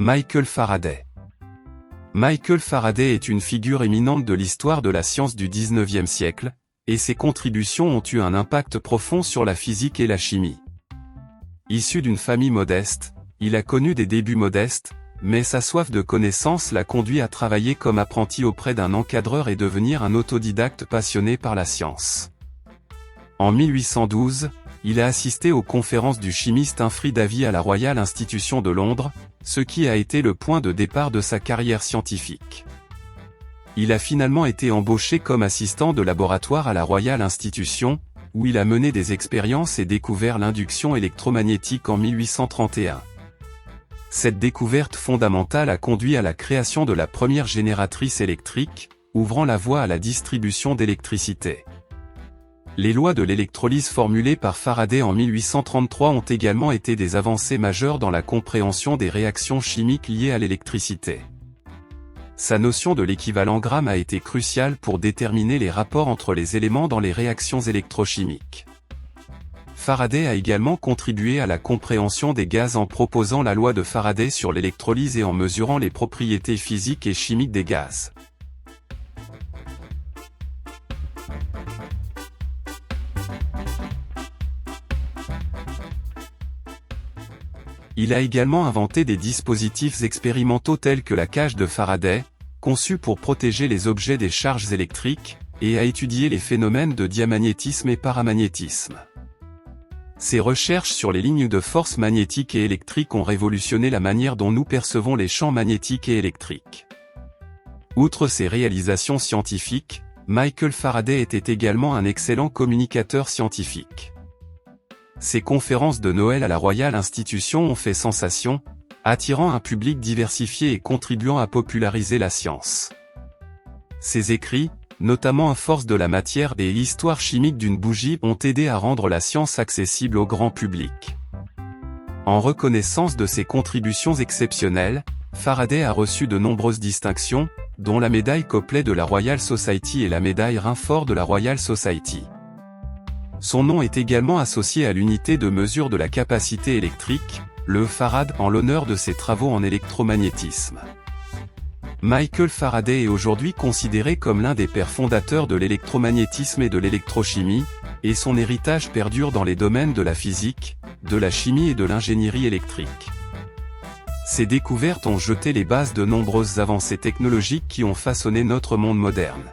Michael Faraday. Michael Faraday est une figure éminente de l'histoire de la science du XIXe siècle, et ses contributions ont eu un impact profond sur la physique et la chimie. Issu d'une famille modeste, il a connu des débuts modestes, mais sa soif de connaissance l'a conduit à travailler comme apprenti auprès d'un encadreur et devenir un autodidacte passionné par la science. En 1812, il a assisté aux conférences du chimiste Humphrey Davy à la Royal Institution de Londres, ce qui a été le point de départ de sa carrière scientifique. Il a finalement été embauché comme assistant de laboratoire à la Royal Institution, où il a mené des expériences et découvert l'induction électromagnétique en 1831. Cette découverte fondamentale a conduit à la création de la première génératrice électrique, ouvrant la voie à la distribution d'électricité. Les lois de l'électrolyse formulées par Faraday en 1833 ont également été des avancées majeures dans la compréhension des réactions chimiques liées à l'électricité. Sa notion de l'équivalent gramme a été cruciale pour déterminer les rapports entre les éléments dans les réactions électrochimiques. Faraday a également contribué à la compréhension des gaz en proposant la loi de Faraday sur l'électrolyse et en mesurant les propriétés physiques et chimiques des gaz. Il a également inventé des dispositifs expérimentaux tels que la cage de Faraday, conçue pour protéger les objets des charges électriques, et a étudié les phénomènes de diamagnétisme et paramagnétisme. Ses recherches sur les lignes de force magnétique et électrique ont révolutionné la manière dont nous percevons les champs magnétiques et électriques. Outre ses réalisations scientifiques, Michael Faraday était également un excellent communicateur scientifique. Ses conférences de Noël à la Royal Institution ont fait sensation, attirant un public diversifié et contribuant à populariser la science. Ses écrits, notamment Force de la matière et Histoire chimique d'une bougie, ont aidé à rendre la science accessible au grand public. En reconnaissance de ses contributions exceptionnelles, Faraday a reçu de nombreuses distinctions, dont la médaille Copley de la Royal Society et la médaille Rainford de la Royal Society. Son nom est également associé à l'unité de mesure de la capacité électrique, le farad, en l'honneur de ses travaux en électromagnétisme. Michael Faraday est aujourd'hui considéré comme l'un des pères fondateurs de l'électromagnétisme et de l'électrochimie, et son héritage perdure dans les domaines de la physique, de la chimie et de l'ingénierie électrique. Ses découvertes ont jeté les bases de nombreuses avancées technologiques qui ont façonné notre monde moderne.